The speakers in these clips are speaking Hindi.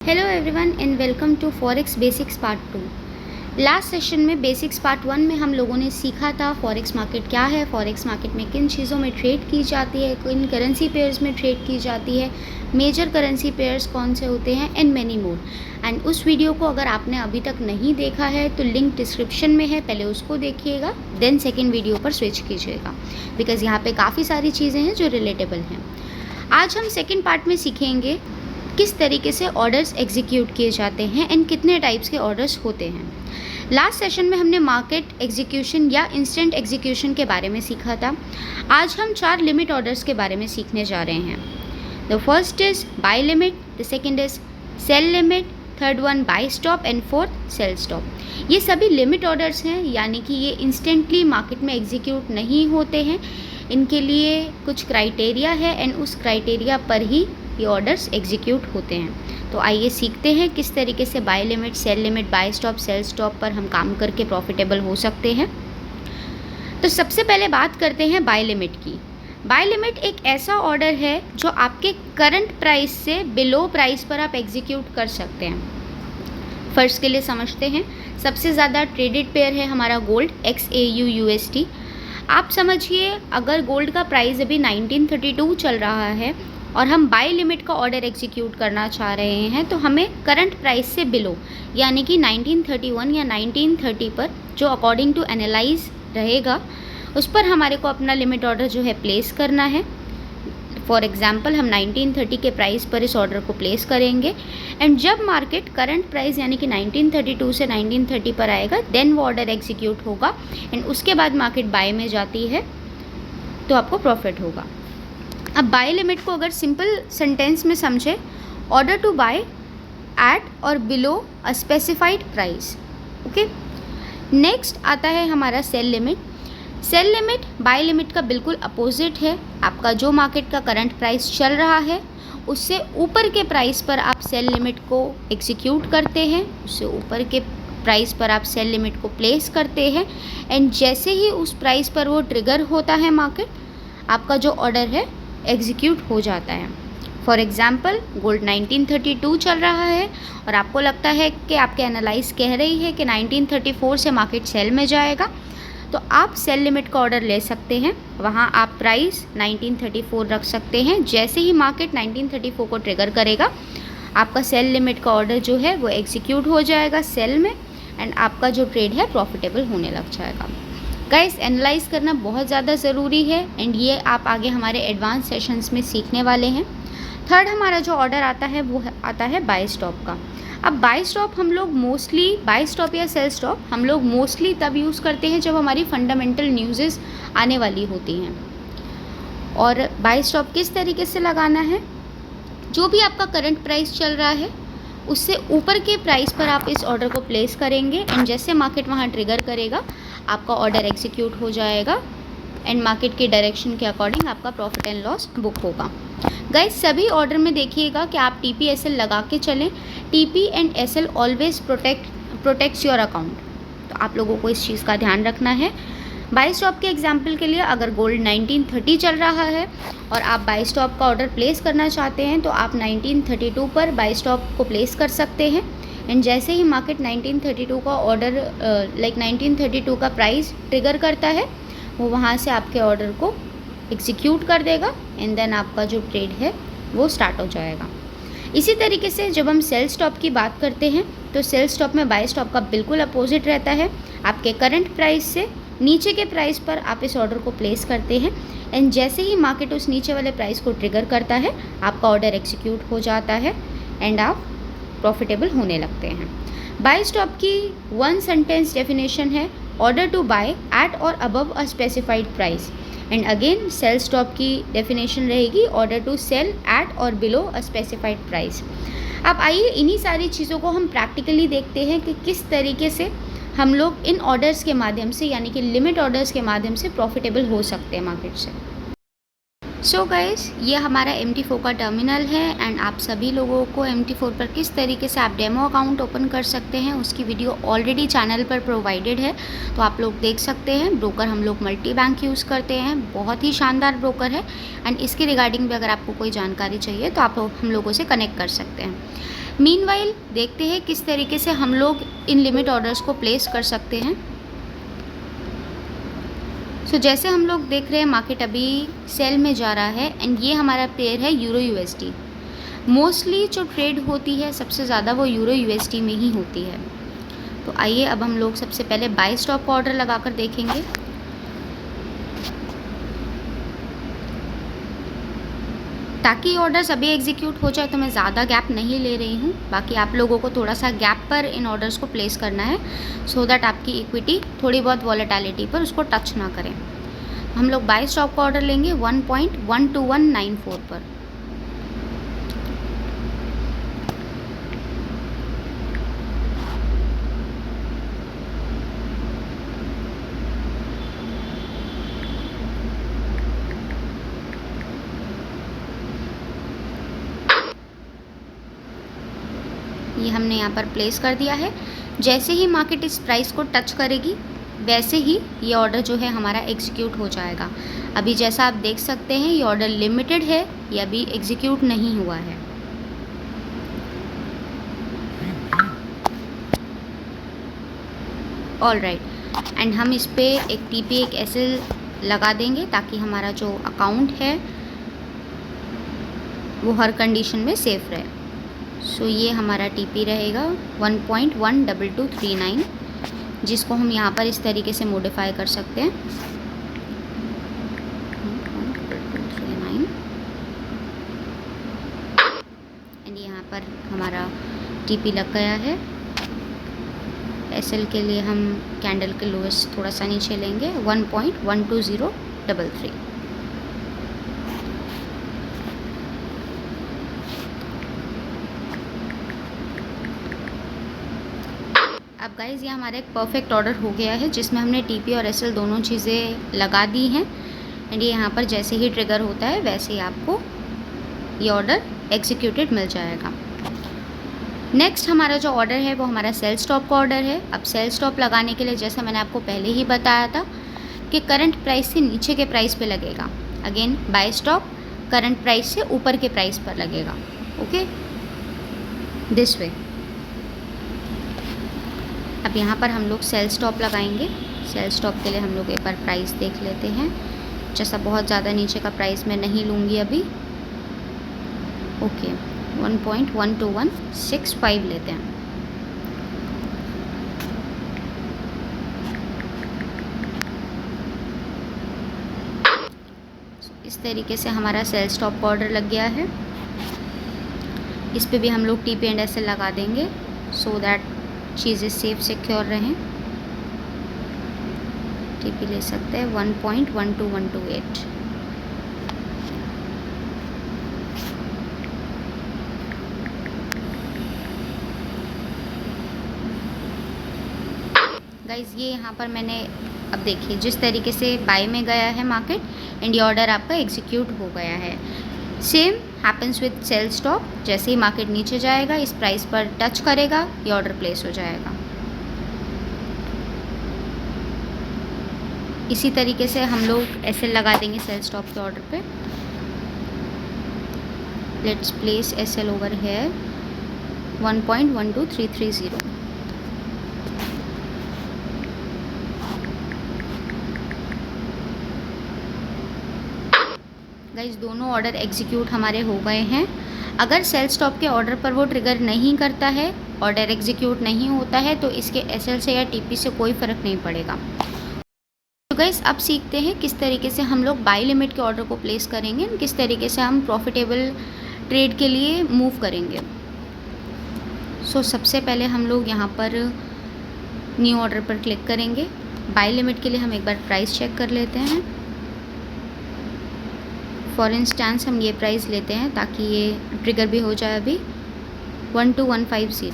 Hello everyone and welcome to forex basics part 2। Last session में बेसिक्स पार्ट 1 में हम लोगों ने सीखा था फॉरेक्स मार्केट क्या है, फॉरेक्स मार्केट में किन चीज़ों में ट्रेड की जाती है, किन करेंसी पेयर्स में ट्रेड की जाती है, मेजर करेंसी पेयर्स कौन से होते हैं एंड मैनी मोर। एंड उस वीडियो को अगर आपने अभी तक नहीं देखा है तो लिंक डिस्क्रिप्शन में है, पहले उसको देखिएगा देन सेकेंड वीडियो पर स्विच कीजिएगा बिकॉज़ यहाँ पे काफ़ी सारी चीज़ें हैं जो रिलेटेबल हैं। आज हम सेकेंड पार्ट में सीखेंगे किस तरीके से ऑर्डर्स एग्जीक्यूट किए जाते हैं एंड कितने टाइप्स के ऑर्डर्स होते हैं। लास्ट सेशन में हमने मार्केट एग्जीक्यूशन या इंस्टेंट एग्जीक्यूशन के बारे में सीखा था। आज हम 4 लिमिट ऑर्डर्स के बारे में सीखने जा रहे हैं। The first is buy limit, the second is sell limit, third one buy stop and fourth sell stop. ये सभी लिमिट ऑर्डर्स हैं, यानी कि ये इंस्टेंटली मार्केट में एग्जीक्यूट नहीं होते हैं। इनके लिए कुछ क्राइटेरिया है एंड उस क्राइटेरिया पर ही ये ऑर्डर्स एग्जीक्यूट होते हैं। तो आइए सीखते हैं किस तरीके से buy limit, sell limit, buy stop, sell stop पर हम काम करके प्रॉफिटेबल हो सकते हैं। तो सबसे पहले बात करते हैं बाय लिमिट की। बाय लिमिट एक ऐसा ऑर्डर है जो आपके करंट प्राइस से बिलो प्राइस पर आप एग्जीक्यूट कर सकते हैं। फर्स्ट के लिए समझते हैं। सबसे ज़्यादा ट्रेडेड पेयर है हमारा गोल्ड XAUUSD। आप समझिए अगर गोल्ड का प्राइस अभी 1932 चल रहा है और हम बाय लिमिट का ऑर्डर एग्जीक्यूट करना चाह रहे हैं तो हमें करंट प्राइस से बिलो यानी कि 1931 या 1930 पर जो अकॉर्डिंग टू एनालाइज रहेगा उस पर हमारे को अपना लिमिट ऑर्डर जो है प्लेस करना है। फॉर एग्जांपल हम 1930 के प्राइस पर इस ऑर्डर को प्लेस करेंगे एंड जब मार्केट करंट प्राइस यानी कि 1932 से 1930 पर आएगा देन वो ऑर्डर एग्जीक्यूट होगा एंड उसके बाद मार्केट बाय में जाती है तो आपको प्रॉफिट होगा। अब बाय लिमिट को अगर सिंपल सेंटेंस में समझे, order to buy at or below a specified price. Okay, next आता है हमारा sell limit. Sell limit buy limit का बिल्कुल अपोजिट है। आपका जो मार्केट का करंट प्राइस चल रहा है उससे ऊपर के प्राइस पर आप सेल लिमिट को एग्जीक्यूट करते हैं, उससे ऊपर के प्राइस पर आप सेल लिमिट को प्लेस करते हैं एंड जैसे ही उस प्राइस पर वो ट्रिगर होता है मार्केट, आपका जो ऑर्डर है एग्जीक्यूट हो जाता है। फॉर एग्ज़ाम्पल गोल्ड 1932 चल रहा है और आपको लगता है कि आपके एनालाइज कह रही है कि 1934 से मार्केट सेल में जाएगा, तो आप सेल लिमिट का ऑर्डर ले सकते हैं। वहाँ आप प्राइस 1934 रख सकते हैं। जैसे ही मार्केट 1934 को ट्रिगर करेगा आपका सेल लिमिट का ऑर्डर जो है वो एग्जीक्यूट हो जाएगा सेल में एंड आपका जो ट्रेड है प्रॉफिटेबल होने लग जाएगा। गाइस, एनालाइज करना बहुत ज़्यादा ज़रूरी है एंड ये आप आगे हमारे एडवांस सेशंस में सीखने वाले हैं। थर्ड हमारा जो ऑर्डर आता है वो आता है बाय स्टॉप का। अब बाय स्टॉप हम लोग मोस्टली, बाय स्टॉप या सेल स्टॉप हम लोग मोस्टली तब यूज़ करते हैं जब हमारी फंडामेंटल न्यूज़ेस आने वाली होती हैं। और बाय स्टॉप किस तरीके से लगाना है, जो भी आपका करंट प्राइस चल रहा है उससे ऊपर के प्राइस पर आप इस ऑर्डर को प्लेस करेंगे एंड जैसे मार्केट वहाँ ट्रिगर करेगा आपका ऑर्डर एग्जीक्यूट हो जाएगा एंड मार्केट के डायरेक्शन के अकॉर्डिंग आपका प्रॉफिट एंड लॉस बुक होगा। गाइस, सभी ऑर्डर में देखिएगा कि आप TP/SL लगा के चलें। TP and SL always protects your account, तो आप लोगों को इस चीज़ का ध्यान रखना है। बाय स्टॉप के एग्जाम्पल के लिए अगर गोल्ड 1930 चल रहा है और आप बाय स्टॉप का ऑर्डर प्लेस करना चाहते हैं तो आप 1932 पर बाय स्टॉप को प्लेस कर सकते हैं एंड जैसे ही मार्केट 1932 का ऑर्डर 1932 का प्राइस ट्रिगर करता है वो वहाँ से आपके ऑर्डर को एग्जीक्यूट कर देगा एंड देन आपका जो ट्रेड है वो स्टार्ट हो जाएगा। इसी तरीके से जब हम सेल स्टॉप की बात करते हैं तो सेल स्टॉप में बाय स्टॉप का बिल्कुल अपोजिट रहता है। आपके करंट प्राइस से नीचे के प्राइस पर आप इस ऑर्डर को प्लेस करते हैं एंड जैसे ही मार्केट उस नीचे वाले प्राइस को ट्रिगर करता है आपका ऑर्डर एग्जीक्यूट हो जाता है एंड आप प्रॉफिटेबल होने लगते हैं। बाय स्टॉप की वन सेंटेंस डेफिनेशन है order to buy at or above a specified price and again sell stop की डेफिनेशन रहेगी order to sell at or below a specified price. अब आइए इन्हीं सारी चीज़ों को हम प्रैक्टिकली देखते हैं कि किस तरीके से हम लोग इन ऑर्डर्स के माध्यम से यानी कि लिमिट ऑर्डर्स के माध्यम से प्रॉफिटेबल हो सकते हैं मार्केट से। सो गाइस, ये हमारा MT4 का टर्मिनल है एंड आप सभी लोगों को MT4 पर किस तरीके से आप डेमो अकाउंट ओपन कर सकते हैं उसकी वीडियो ऑलरेडी चैनल पर प्रोवाइडेड है, तो आप लोग देख सकते हैं। ब्रोकर हम लोग मल्टी बैंक यूज़ करते हैं, बहुत ही शानदार ब्रोकर है एंड इसके रिगार्डिंग भी अगर आपको कोई जानकारी चाहिए तो आप हम लोगों से कनेक्ट कर सकते हैं। मीनवाइल देखते हैं किस तरीके से हम लोग इन लिमिट ऑर्डर्स को प्लेस कर सकते हैं। सो जैसे हम लोग देख रहे हैं मार्केट अभी सेल में जा रहा है एंड ये हमारा पेयर है यूरो यूएसडी। मोस्टली जो ट्रेड होती है सबसे ज़्यादा वो यूरो यूएसडी में ही होती है। तो आइए अब हम लोग सबसे पहले बाय स्टॉप का ऑर्डर लगाकर देखेंगे। ताकि ऑर्डर्स अभी एग्जीक्यूट हो जाए तो मैं ज़्यादा गैप नहीं ले रही हूँ, बाकी आप लोगों को थोड़ा सा गैप पर इन ऑर्डर्स को प्लेस करना है सो दैट आपकी इक्विटी थोड़ी बहुत वॉलेटिलिटी पर उसको टच ना करें। हम लोग बाय स्टॉप का ऑर्डर लेंगे 1.12194 पर। ये हमने यहाँ पर प्लेस कर दिया है। जैसे ही मार्केट इस प्राइस को टच करेगी वैसे ही ये ऑर्डर जो है हमारा एग्जीक्यूट हो जाएगा। अभी जैसा आप देख सकते हैं ये ऑर्डर लिमिटेड है, ये अभी एग्जीक्यूट नहीं हुआ है। ऑल राइट, एंड हम इस पे एक टीपी एक एसएल लगा देंगे ताकि हमारा जो अकाउंट है वो हर कंडीशन में सेफ रहे। सो ये हमारा टीपी रहेगा 1.12239, जिसको हम यहाँ पर इस तरीके से मॉडिफाई कर सकते हैं 1.239 एंड यहाँ पर हमारा टीपी लग गया है। एसएल के लिए हम कैंडल के लोएस्ट थोड़ा सा नीचे लेंगे 1.12033। अब गाइज़ ये हमारा एक परफेक्ट ऑर्डर हो गया है जिसमें हमने टीपी और एसएल दोनों चीज़ें लगा दी हैं एंड ये यहाँ पर जैसे ही ट्रिगर होता है वैसे ही आपको ये ऑर्डर एग्जीक्यूटेड मिल जाएगा। नेक्स्ट हमारा जो ऑर्डर है वो हमारा सेल स्टॉप का ऑर्डर है। अब सेल स्टॉप लगाने के लिए जैसा मैंने आपको पहले ही बताया था कि करंट प्राइस से नीचे के प्राइस पे लगेगा। Again buy stop current price से ऊपर के प्राइस पर लगेगा। Okay, this way. अब यहाँ पर हम लोग सेल स्टॉप लगाएंगे। सेल स्टॉप के लिए हम लोग एक बार प्राइस देख लेते हैं। जैसा बहुत ज़्यादा नीचे का प्राइस मैं नहीं लूँगी अभी। ओके, 1.12165 लेते हैं। इस तरीके से हमारा सेल स्टॉप का ऑर्डर लग गया है। इस पे भी हम लोग टीपी एंड एसएल लगा देंगे सो दैट चीज़ें सेफ सिक्योर रहें। टीपी ले सकते हैं 1.12128। गाइज ये यहाँ पर मैंने अब देखिए जिस तरीके से बाय में गया है मार्केट एंड ये ऑर्डर आपका एग्जीक्यूट हो गया है। Same happens with sell stop. जैसे ही मार्केट नीचे जाएगा इस प्राइस पर टच करेगा ये ऑर्डर प्लेस हो जाएगा। इसी तरीके से हम लोग एसएल लगा देंगे सेल स्टॉप के ऑर्डर पे। Let's place SL over here 1.12330। Guys दोनों ऑर्डर एग्जीक्यूट हमारे हो गए हैं। अगर सेल स्टॉप के ऑर्डर पर वो ट्रिगर नहीं करता है, ऑर्डर एग्जीक्यूट नहीं होता है तो इसके एसएल से या टीपी से कोई फ़र्क नहीं पड़ेगा। तो गाइस अब सीखते हैं किस तरीके से हम लोग बाय लिमिट के ऑर्डर को प्लेस करेंगे, किस तरीके से हम प्रॉफिटेबल ट्रेड के लिए मूव करेंगे। सो सबसे पहले हम लोग यहाँ पर न्यू ऑर्डर पर क्लिक करेंगे। बाय लिमिट के लिए हम एक बार प्राइस चेक कर लेते हैं। फॉर इंस्टेंस हम ये प्राइस लेते हैं ताकि ये ट्रिगर भी हो जाए अभी 12150।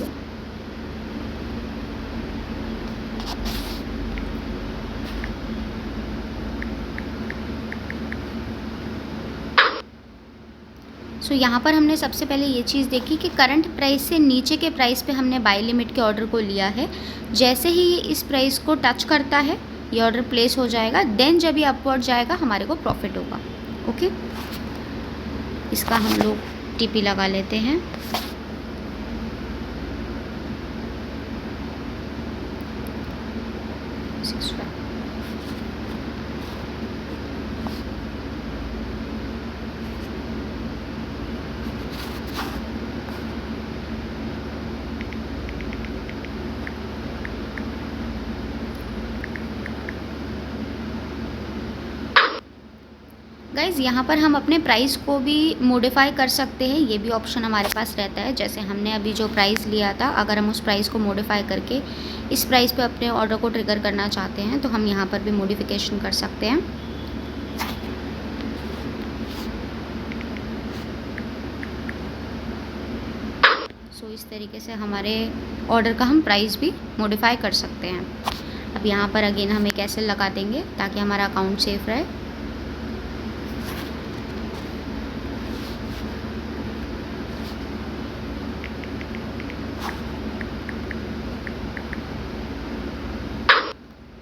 सो यहाँ पर हमने सबसे पहले ये चीज़ देखी कि करंट प्राइस से नीचे के प्राइस पे हमने बाय लिमिट के ऑर्डर को लिया है। जैसे ही ये इस प्राइस को टच करता है ये ऑर्डर प्लेस हो जाएगा। देन जब ये अपवर्ड जाएगा हमारे को प्रॉफिट होगा। ओके, इसका हम लोग टीपी लगा लेते हैं गाइज़ यहाँ पर हम अपने प्राइस को भी मॉडिफाई कर सकते हैं, ये भी ऑप्शन हमारे पास रहता है। जैसे हमने अभी जो प्राइस लिया था, अगर हम उस प्राइस को मॉडिफाई करके इस प्राइस पे अपने ऑर्डर को ट्रिगर करना चाहते हैं तो हम यहाँ पर भी मॉडिफिकेशन कर सकते हैं। सो इस तरीके से हमारे ऑर्डर का हम प्राइस भी मॉडिफाई कर सकते हैं। अब यहाँ पर अगेन हम एक ऐसे लगा देंगे ताकि हमारा अकाउंट सेफ रहे।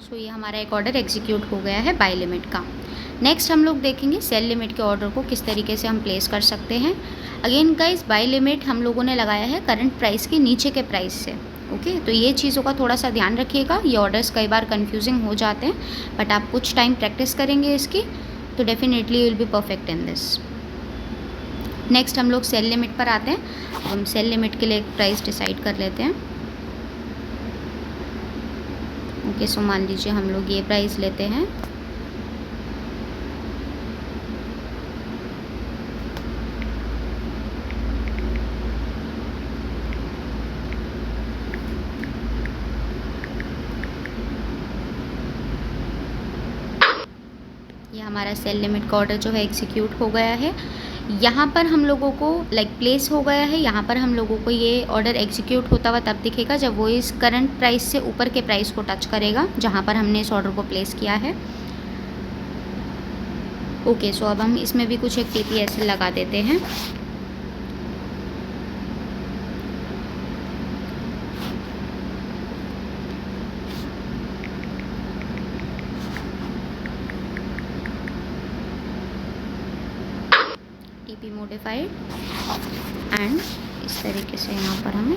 तो ये हमारा एक ऑर्डर एग्जीक्यूट हो गया है बाय लिमिट का। नेक्स्ट हम लोग देखेंगे सेल लिमिट के ऑर्डर को किस तरीके से हम प्लेस कर सकते हैं। अगेन गाइस, बाय लिमिट हम लोगों ने लगाया है करंट प्राइस के नीचे के प्राइस से। ओके, तो ये चीज़ों का थोड़ा सा ध्यान रखिएगा। ये ऑर्डर्स कई बार कंफ्यूजिंग हो जाते हैं, बट आप कुछ टाइम प्रैक्टिस करेंगे इसकी तो definitely you will be perfect in this. Next हम लोग सेल लिमिट पर आते हैं। हम सेल लिमिट के लिए एक प्राइस डिसाइड कर लेते हैं। ओके, सो मान लीजिए हम लोग ये प्राइस लेते हैं। ये हमारा सेल लिमिट का ऑर्डर जो है एग्जीक्यूट हो गया है। यहाँ पर हम लोगों को प्लेस हो गया है। यहाँ पर हम लोगों को ये ऑर्डर एग्जीक्यूट होता हुआ तब दिखेगा जब वो इस करंट प्राइस से ऊपर के प्राइस को टच करेगा जहाँ पर हमने इस ऑर्डर को प्लेस किया है। ओके, सो अब हम इसमें भी कुछ एक टीपी ऐसे लगा देते हैं। टीपी मॉडिफाइड एंड इस तरीके से यहाँ पर हमें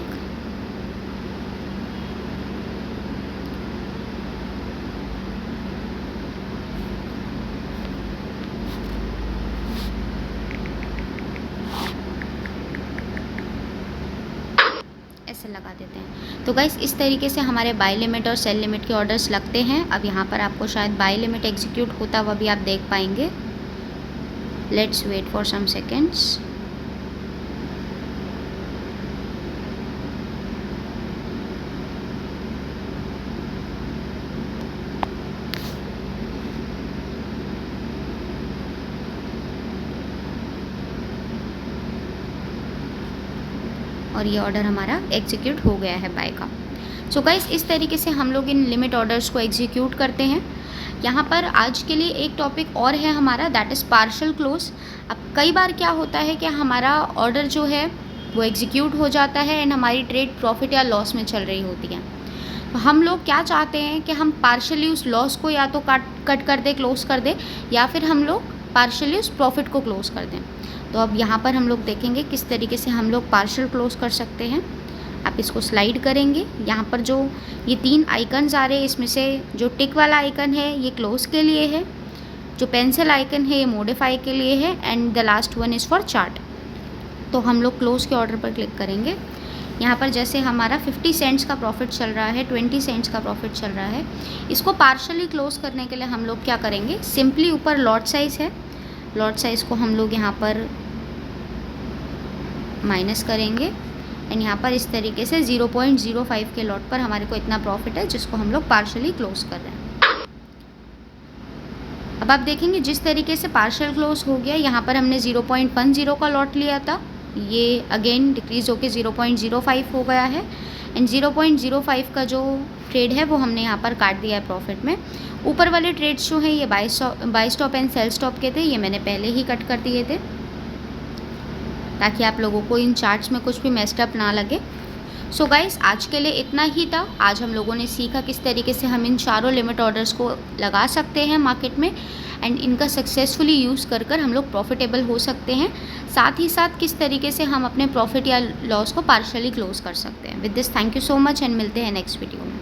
ऐसे लगा देते हैं। तो गाइस, इस तरीके से हमारे बाय लिमिट और सेल लिमिट के ऑर्डर्स लगते हैं। अब यहाँ पर आपको शायद बाय लिमिट एग्जीक्यूट होता हुआ भी आप देख पाएंगे। Let's wait for some seconds. और ये ऑर्डर हमारा एग्जीक्यूट हो गया है बाय का। सो गाइस, इस तरीके से हम लोग इन लिमिट ऑर्डर्स को एग्जीक्यूट करते हैं। यहाँ पर आज के लिए एक टॉपिक और है हमारा, दैट इज़ पार्शल क्लोज। अब कई बार क्या होता है कि हमारा ऑर्डर जो है वो एग्जीक्यूट हो जाता है एंड हमारी ट्रेड प्रॉफिट या लॉस में चल रही होती है। तो हम लोग क्या चाहते हैं कि हम पार्शली उस लॉस को या तो कट कर दें, क्लोज कर दें, या फिर हम लोग पार्शली उस प्रॉफिट को क्लोज कर दें। तो अब यहाँ पर हम लोग देखेंगे किस तरीके से हम लोग पार्शल क्लोज कर सकते हैं। आप इसको स्लाइड करेंगे। यहाँ पर जो ये 3 आइकन्स आ रहे हैं, इसमें से जो टिक वाला आइकन है ये क्लोज के लिए है, जो पेंसिल आइकन है ये मॉडिफाई के लिए है, and the last one is for chart. तो हम लोग क्लोज के ऑर्डर पर क्लिक करेंगे। यहाँ पर जैसे हमारा 50 सेंट्स का प्रॉफिट चल रहा है, 20 सेंट्स का प्रॉफिट चल रहा है, इसको पार्शली क्लोज करने के लिए हम लोग क्या करेंगे, सिंपली ऊपर लॉट साइज़ है, लॉट साइज़ को हम लोग यहाँ पर माइनस करेंगे एंड यहाँ पर इस तरीके से 0.05 के लॉट पर हमारे को इतना प्रॉफिट है जिसको हम लोग पार्शली क्लोज कर रहे हैं। अब आप देखेंगे जिस तरीके से पार्शल क्लोज हो गया, यहाँ पर हमने 0.10 का लॉट लिया था, ये अगेन डिक्रीज होके 0.05 हो गया है एंड 0.05 का जो ट्रेड है वो हमने यहाँ पर काट दिया है प्रॉफिट में। ऊपर वाले ट्रेड्स जो हैं ये buy stop and sell stop के थे, ये मैंने पहले ही कट कर दिए थे ताकि आप लोगों को इन चार्ट्स में कुछ भी मेस्ड अप ना लगे। सो गाइस, आज के लिए इतना ही था। आज हम लोगों ने सीखा किस तरीके से हम इन चारों लिमिट ऑर्डर्स को लगा सकते हैं मार्केट में एंड इनका सक्सेसफुली यूज़ कर कर हम लोग प्रॉफिटेबल हो सकते हैं। साथ ही साथ किस तरीके से हम अपने प्रॉफिट या लॉस को पार्शली क्लोज कर सकते हैं। With this, thank you so much and मिलते हैं नेक्स्ट वीडियो में।